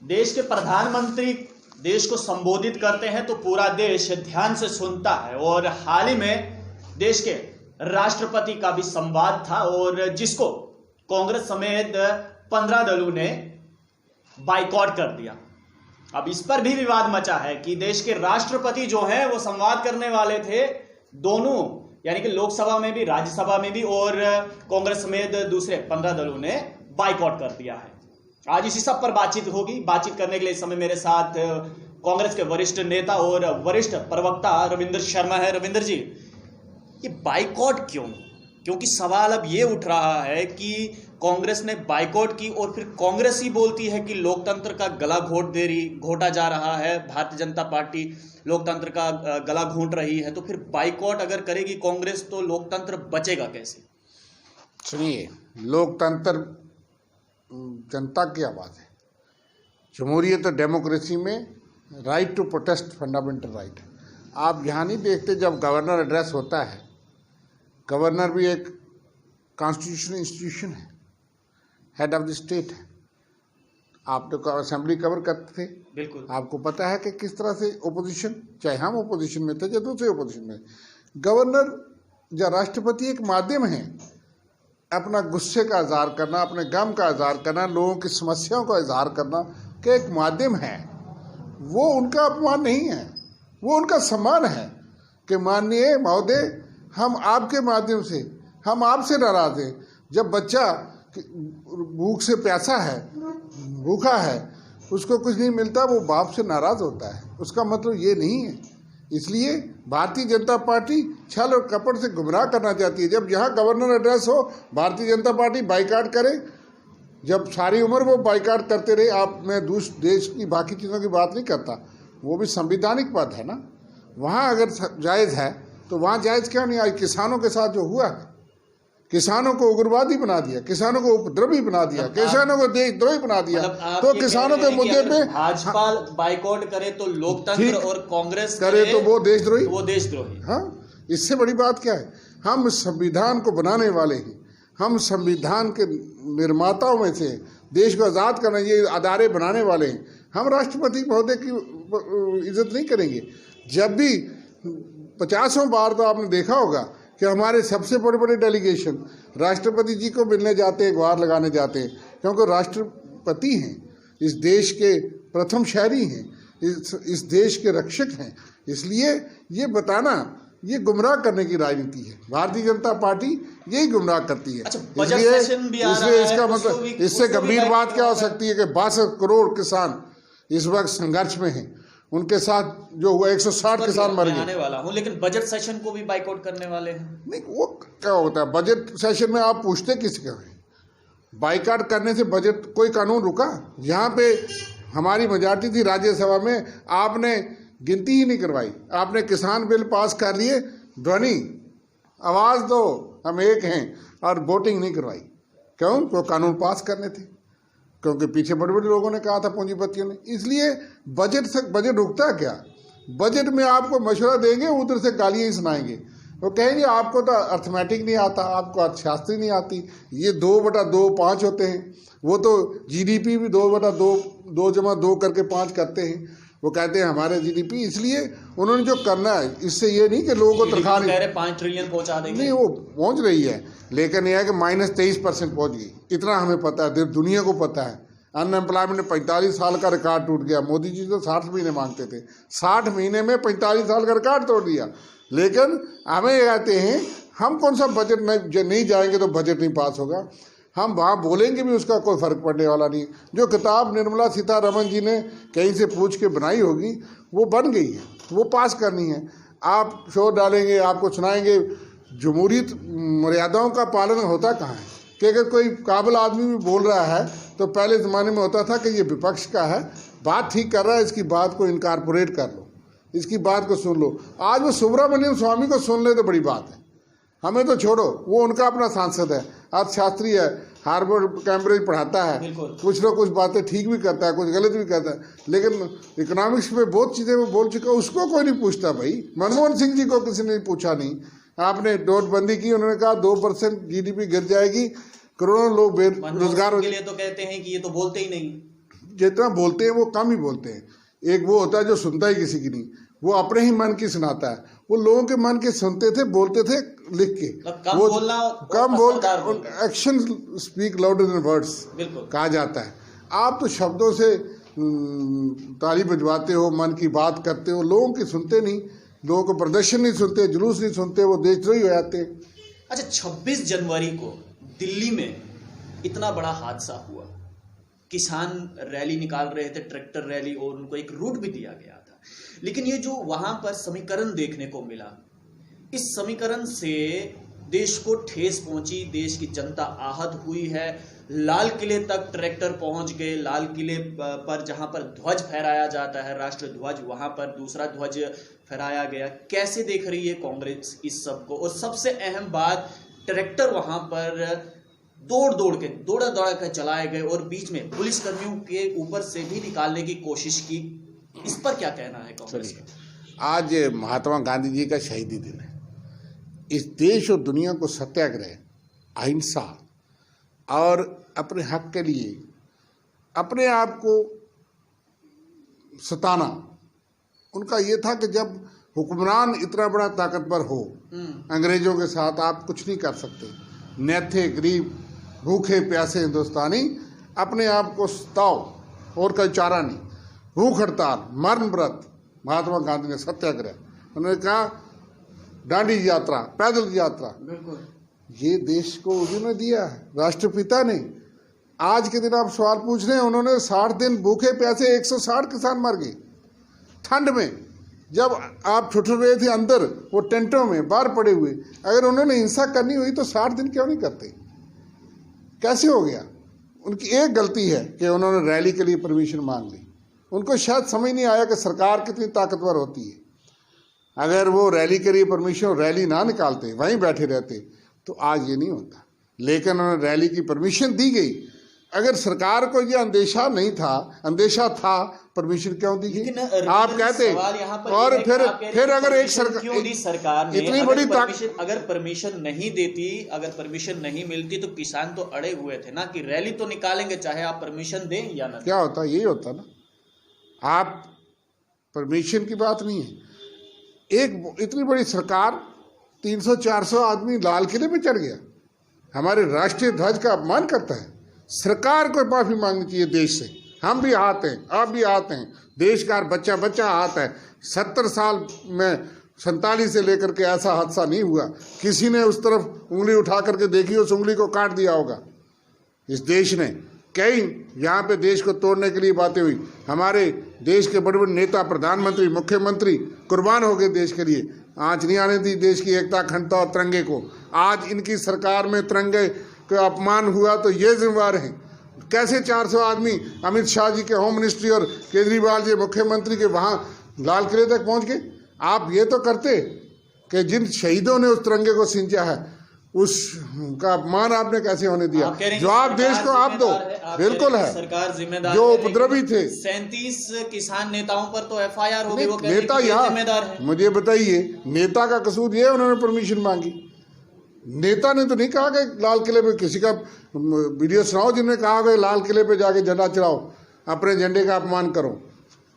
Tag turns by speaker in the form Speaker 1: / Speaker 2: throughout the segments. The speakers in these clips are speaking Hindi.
Speaker 1: देश के प्रधानमंत्री देश को संबोधित करते हैं तो पूरा देश ध्यान से सुनता है। और हाल ही में देश के राष्ट्रपति का भी संवाद था और जिसको कांग्रेस समेत 15 दलों ने बाइकॉट कर दिया। अब इस पर भी विवाद मचा है कि देश के राष्ट्रपति जो हैं वो संवाद करने वाले थे दोनों, यानी कि लोकसभा में भी राज्यसभा में भी, और कांग्रेस समेत दूसरे 15 दलों ने बाइकॉट कर दिया है। आज इसी सब पर बातचीत होगी। बातचीत करने के लिए इस समय मेरे साथ कांग्रेस के वरिष्ठ नेता और वरिष्ठ प्रवक्ता रविंद्र शर्मा है। रविंद्र जी, ये बाइकॉट क्यों? क्योंकि सवाल अब ये उठ रहा है कि कांग्रेस ने बाइकॉट की और फिर कांग्रेस ही बोलती है कि लोकतंत्र का गला घोटा जा रहा है, भारतीय जनता पार्टी लोकतंत्र का गला घोंट रही है। तो फिर बाइकॉट अगर करेगी कांग्रेस तो लोकतंत्र बचेगा कैसे?
Speaker 2: सुनिए, लोकतंत्र जनता की आवाज़ है। जमहूरियत और डेमोक्रेसी में right to protest fundamental right है। आप यहाँ नहीं देखते जब गवर्नर एड्रेस होता है, गवर्नर भी एक कॉन्स्टिट्यूशनल इंस्टीट्यूशन है, हेड ऑफ द स्टेट है। आप तो असेंबली कवर करते थे,
Speaker 1: बिल्कुल
Speaker 2: आपको पता है कि किस तरह से ओपोजिशन, चाहे हम ओपोजिशन में थे या दूसरे ओपोजिशन में, गवर्नर या राष्ट्रपति एक माध्यम है अपना गुस्से का इजहार करना, अपने गम का इजहार करना, लोगों की समस्याओं का इजहार करना कि एक माध्यम है। वो उनका अपमान नहीं है, वो उनका सम्मान है कि माननीय महोदय, हम आपके माध्यम से, हम आपसे नाराज हैं। जब बच्चा भूख से प्यासा है, भूखा है, उसको कुछ नहीं मिलता, वो बाप से नाराज होता है। उसका मतलब ये नहीं है। इसलिए भारतीय जनता पार्टी छल और कपट से गुमराह करना चाहती है। जब यहाँ गवर्नर एड्रेस हो, भारतीय जनता पार्टी बाइकआउट करे। जब सारी उम्र वो बाइकआउट करते रहे, आप, मैं दूसरे देश की बाकी चीज़ों की बात नहीं करता, वो भी संवैधानिक पद है ना। वहाँ अगर जायज़ है तो वहाँ जायज़ क्यों नहीं? आज किसानों के साथ जो हुआ, किसानों को उग्रवादी बना दिया, किसानों को उपद्रवी बना दिया, किसानों को देशद्रोही बना दिया। तो किसानों के मुद्दे पे
Speaker 1: भाजपा बाइकॉट करे तो लोकतंत्र और कांग्रेस
Speaker 2: करे तो वो देशद्रोही,
Speaker 1: हाँ,
Speaker 2: इससे बड़ी बात क्या है? हम संविधान को बनाने वाले हैं, हम संविधान के निर्माताओं में से, देश को आज़ाद करने ये अदारे बनाने वाले हैं। हम राष्ट्रपति महोदय की इज्जत नहीं करेंगे। जब भी 50 बार तो आपने देखा होगा कि हमारे सबसे बड़े बड़े डेलीगेशन राष्ट्रपति जी को मिलने जाते हैं, गुहार लगाने जाते हैं, क्योंकि राष्ट्रपति हैं, इस देश के प्रथम शहरी हैं, इस देश के रक्षक हैं। इसलिए ये बताना, ये गुमराह करने की राजनीति है। भारतीय जनता पार्टी यही गुमराह करती है। इसलिए इसका मतलब, इससे गंभीर बात क्या हो सकती है कि 62 करोड़ किसान इस वक्त संघर्ष में हैं। उनके साथ जो हुआ 160 किसान मर गए।
Speaker 1: आने वाला हूं, लेकिन बजट सेशन को भी बाइकआउट करने वाले हैं।
Speaker 2: नहीं, वो क्या होता है बजट सेशन में? आप पूछते किसके हैं? बाइकआउट करने से बजट कोई कानून रुका? यहाँ पे हमारी मेजॉरिटी थी राज्यसभा में, आपने गिनती ही नहीं करवाई। आपने किसान बिल पास कर लिए, ध्वनि आवाज़ दो हम एक हैं, और वोटिंग नहीं करवाई। क्यों? तो कानून पास करने थे, क्योंकि पीछे बड़े बड़े लोगों ने कहा था, पूंजीपतियों ने। इसलिए बजट रुकता क्या? बजट में आपको मशवरा देंगे, उधर से गालियाँ ही सुनाएंगे। वो कहेंगे आपको तो अर्थमेटिक नहीं आता, आपको अर्थशास्त्री नहीं आती, ये 2/2 5 होते हैं। वो तो जीडीपी भी 2/2 जमा 2 करके 5 करते हैं। वो कहते हैं हमारे जीडीपी। इसलिए उन्होंने जो करना है, इससे ये नहीं कि लोगों को तनख्वाह
Speaker 1: 5 ट्रिलियन पहुंचा देंगे,
Speaker 2: नहीं, वो पहुंच रही है, लेकिन यह है कि -23% पहुंच गई। इतना हमें पता है, दुनिया को पता है। अनएम्प्लॉयमेंट में 45 साल का रिकॉर्ड टूट गया। मोदी जी तो 60 महीने मांगते थे, 60 महीने में 45 साल का रिकॉर्ड तोड़ दिया। लेकिन हमें ये कहते हैं हम कौन सा बजट नहीं जाएंगे तो बजट नहीं पास होगा। हम वहाँ बोलेंगे भी उसका कोई फ़र्क पड़ने वाला नहीं। जो किताब निर्मला सीतारमण जी ने कहीं से पूछ के बनाई होगी, वो बन गई है, वो पास करनी है। आप शोर डालेंगे, आपको सुनाएंगे। जमहूरियत मर्यादाओं का पालन होता कहाँ है? कि अगर कोई काबिल आदमी भी बोल रहा है तो पहले ज़माने में होता था कि ये विपक्ष का है, बात ठीक कर रहा है, इसकी बात को इनकारपोरेट कर लो, इसकी बात को सुन लो। आज वो सुब्रमण्यम स्वामी को सुन ले तो बड़ी बात है। हमें तो छोड़ो, वो उनका अपना सांसद है, अर्थशास्त्री है, हार्वर्ड कैम्ब्रिज पढ़ाता है, कुछ ना कुछ बातें ठीक भी करता है, कुछ गलत भी करता है, लेकिन इकोनॉमिक्स में बहुत चीज़ें वो बोल चुका, उसको कोई नहीं पूछता भाई। मनमोहन सिंह जी को किसी ने पूछा नहीं। आपने नोटबंदी की, उन्होंने कहा 2% जीडीपी गिर जाएगी, करोड़ों लोग बेरोजगार हो।
Speaker 1: के लिए तो कहते हैं कि ये तो बोलते ही नहीं।
Speaker 2: जितना बोलते हैं वो कम ही बोलते हैं। एक वो होता है जो सुनता ही किसी की नहीं, वो अपने ही मन की सुनाता है। वो लोगों के मन के सुनते थे, बोलते थे लिख के,
Speaker 1: कम
Speaker 2: वो
Speaker 1: बोलना,
Speaker 2: कम बोल, action speak louder than words कहा जाता है। आप तो शब्दों से ताली बजवाते हो, मन की बात करते हो, लोगों की सुनते नहीं, लोगों को प्रदर्शन नहीं सुनते, जुलूस नहीं सुनते, वो देशद्रोही हो जाते हैं।
Speaker 1: अच्छा, 26 जनवरी को दिल्ली में इतना बड़ा हादसा हुआ, किसान रैली निकाल रहे थे, ट्रैक्टर रैली, और उनको एक रूट भी दिया गया था, लेकिन ये जो वहां पर समीकरण देखने को मिला, इस समीकरण से देश को ठेस पहुंची, देश की जनता आहत हुई है। लाल किले तक ट्रैक्टर पहुंच गए, लाल किले पर जहां पर ध्वज फहराया जाता है, राष्ट्र ध्वज, वहां पर दूसरा ध्वज फहराया गया। कैसे देख रही है कांग्रेस इस सब को? और सबसे अहम बात, ट्रैक्टर वहां पर दौड़ा दौड़ा कर चलाए गए और बीच में पुलिस कर्मियों के ऊपर से भी निकालने की कोशिश की। इस पर क्या कहना है कांग्रेस का?
Speaker 2: आज महात्मा गांधी जी का शहीदी दिन है। इस देश और दुनिया को सत्याग्रह, अहिंसा और अपने हक के लिए अपने आप को सताना, उनका ये था कि जब हुक्मरान इतना बड़ा ताकतवर हो, अंग्रेजों के साथ आप कुछ नहीं कर सकते। नेथे, गरीब, भूखे प्यासे हिंदुस्तानी अपने आप को सताओ और कोई चारा नहीं। भूख हड़ताल, मरण व्रत, महात्मा गांधी ने सत्याग्रह, उन्होंने कहा दांडी यात्रा, पैदल यात्रा, ये देश को उन्होंने दिया है, राष्ट्रपिता ने। आज के दिन आप सवाल पूछ रहे हैं, उन्होंने 60 दिन भूखे प्यासे 160 किसान मर गए ठंड में, जब आप ठुठुर रहे थे अंदर वो टेंटों में बाहर पड़े हुए। अगर उन्होंने हिंसा करनी हुई तो 60 दिन क्यों नहीं करते? कैसे हो गया? उनकी एक गलती है कि उन्होंने रैली के लिए परमिशन मांग ली। उनको शायद समझ नहीं आया कि सरकार कितनी ताकतवर होती है। अगर वो रैली के लिए परमिशन, रैली ना निकालते, वहीं बैठे रहते, तो आज ये नहीं होता। लेकिन उन्होंने रैली की परमिशन दी गई। अगर सरकार को ये अंदेशा नहीं था, अंदेशा था, परमिशन क्यों दी गई? आप कहते। और फिर अगर एक
Speaker 1: सरकार ने इतनी बड़ी अगर परमिशन नहीं देती, अगर परमिशन नहीं मिलती, तो किसान तो अड़े हुए थे ना कि रैली तो निकालेंगे चाहे आप परमिशन दें या ना।
Speaker 2: क्या होता? यही होता ना। आप परमिशन की बात नहीं है। एक इतनी बड़ी सरकार, 300-400 आदमी लाल किले पे चढ़ गया, हमारे राष्ट्रीय ध्वज का अपमान करता है। सरकार को माफी मांगनी चाहिए देश से। हम भी हाथ हैं, आप भी हाथ हैं, देश का बच्चा बच्चा हाथ है। 70 साल में 47 से लेकर के ऐसा हादसा नहीं हुआ। किसी ने उस तरफ उंगली उठा करके देखी, उस उंगली को काट दिया होगा। इस देश ने कई यहाँ पे देश को तोड़ने के लिए बातें हुई। हमारे देश के बड़े बड़े नेता, प्रधानमंत्री, मुख्यमंत्री कुर्बान हो गए देश के लिए। आँच नहीं आने दी देश की एकता, अखंडता और तिरंगे को। आज इनकी सरकार में तिरंगे का अपमान हुआ तो ये जिम्मेवार हैं। कैसे 400 आदमी अमित शाह जी के होम मिनिस्ट्री और केजरीवाल जी मुख्यमंत्री के वहाँ लाल किले तक पहुँच गए? आप ये तो करते कि जिन शहीदों ने उस तिरंगे को सिंचा है, उसका अपमान आपने कैसे होने दिया? जवाब देश को आप दो। बिल्कुल है,
Speaker 1: सरकार जिम्मेदार
Speaker 2: जो उपद्रवी थे।
Speaker 1: 37 किसान नेताओं पर तो FIR हो गई। वो
Speaker 2: नेता यहाँ, मुझे बताइए, नेता का कसूर ये उन्होंने परमिशन मांगी। नेता ने तो नहीं कहा कि लाल किले पे, किसी का वीडियो सुनाओ जिन्होंने कहा कि लाल किले पे जाके झंडा चढ़ाओ, अपने झंडे का अपमान करो।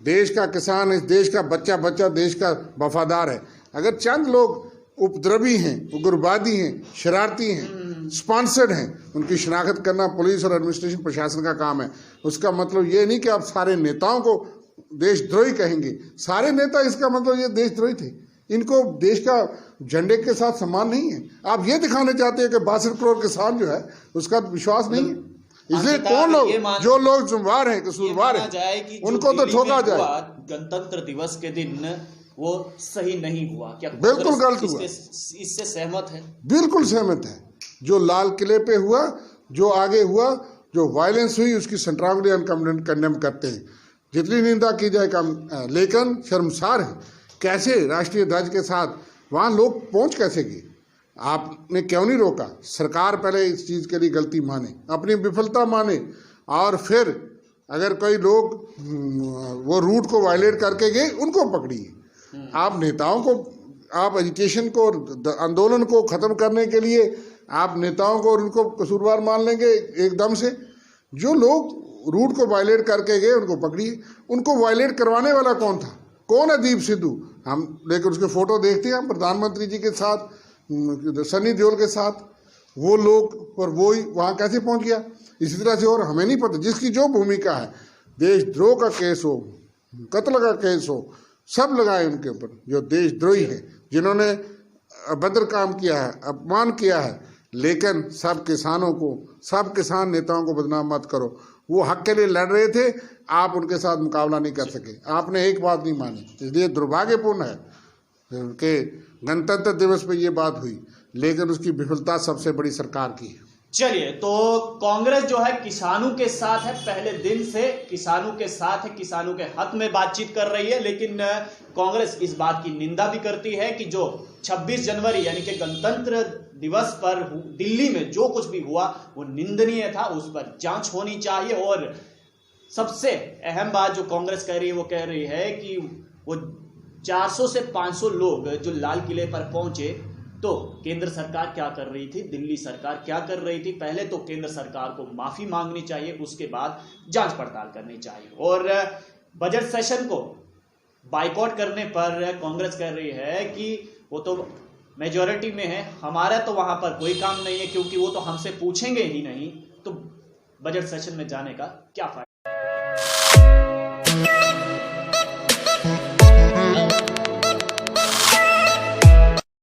Speaker 2: देश का किसान, इस देश का बच्चा बच्चा देश का वफादार है। अगर चंद लोग उपद्रवी हैं, उग्रवादी हैं, शरारती हैं, स्पॉन्सर्ड हैं, उनकी शिनाख्त करना पुलिस और एडमिनिस्ट्रेशन प्रशासन का काम है। उसका मतलब ये नहीं कि आप सारे नेताओं को देशद्रोही कहेंगे। सारे नेता, इसका मतलब ये देशद्रोही थे। इनको देश का झंडे के साथ सम्मान नहीं है। आप ये दिखाने चाहते हैं कि 62 करोड़ किसान जो है उसका विश्वास नहीं है। इसलिए कौन लोग, जो लोग जिम्मेवार हैं, कसूरवार हैं, उनको तो ठोका जाए।
Speaker 1: गणतंत्र दिवस के दिन वो सही नहीं हुआ क्या?
Speaker 2: बिल्कुल गलत हुआ।
Speaker 1: इससे सहमत है?
Speaker 2: बिल्कुल सहमत है। जो लाल किले पे हुआ, जो आगे हुआ, जो वायलेंस हुई, उसकी सेंट्रली हम कंडेम करते हैं। जितनी निंदा की जाए कम, लेकिन शर्मसार है कैसे राष्ट्रीय ध्वज के साथ वहाँ लोग पहुँच कैसे गए? आपने क्यों नहीं रोका? सरकार पहले इस चीज़ के लिए गलती माने, अपनी विफलता माने, और फिर अगर कोई लोग वो रूट को वायलेट करके गए, उनको पकड़िए। आप नेताओं को, आप एजुकेशन को, आंदोलन को ख़त्म करने के लिए आप नेताओं को और उनको कसूरवार मान लेंगे एकदम से? जो लोग रूट को वायलेट करके गए, उनको पकड़िए। उनको वायलेट करवाने वाला कौन था? कौन है दीप सिद्धू? हम लेकर उसके फोटो देखते हैं, हम प्रधानमंत्री जी के साथ, सनी देओल के साथ, वो लोग, और वो ही वहाँ कैसे पहुँच गया? इसी तरह से और हमें नहीं पता, जिसकी जो भूमिका है, देशद्रोह का केस हो, कत्ल का केस हो, सब लगाए उनके ऊपर, जो देशद्रोही है, जिन्होंने अभद्र काम किया है, अपमान किया है। लेकिन सब किसानों को, सब किसान नेताओं को बदनाम मत करो। वो हक के लिए लड़ रहे थे, आप उनके साथ मुकाबला नहीं कर सके, आपने एक बात नहीं मानी। इसलिए दुर्भाग्यपूर्ण है कि गणतंत्र दिवस पे ये बात हुई, लेकिन उसकी विफलता सबसे बड़ी सरकार की है।
Speaker 1: चलिए, तो कांग्रेस जो है किसानों के साथ है, पहले दिन से किसानों के साथ है, किसानों के हक में बातचीत कर रही है। लेकिन कांग्रेस इस बात की निंदा भी करती है कि जो 26 जनवरी यानी कि गणतंत्र दिवस पर दिल्ली में जो कुछ भी हुआ वो निंदनीय था, उस पर जांच होनी चाहिए। और सबसे अहम बात जो कांग्रेस कह रही है, वो कह रही है कि वो 400 से 500 लोग जो लाल किले पर पहुंचे, तो केंद्र सरकार क्या कर रही थी, दिल्ली सरकार क्या कर रही थी? पहले तो केंद्र सरकार को माफी मांगनी चाहिए, उसके बाद जांच पड़ताल करनी चाहिए। और बजट सेशन को बाइकआउट करने पर कांग्रेस कह रही है कि वो तो मेजॉरिटी में है, हमारा तो वहां पर कोई काम नहीं है, क्योंकि वो तो हमसे पूछेंगे ही नहीं, तो बजट सेशन में जाने का क्या फायदा।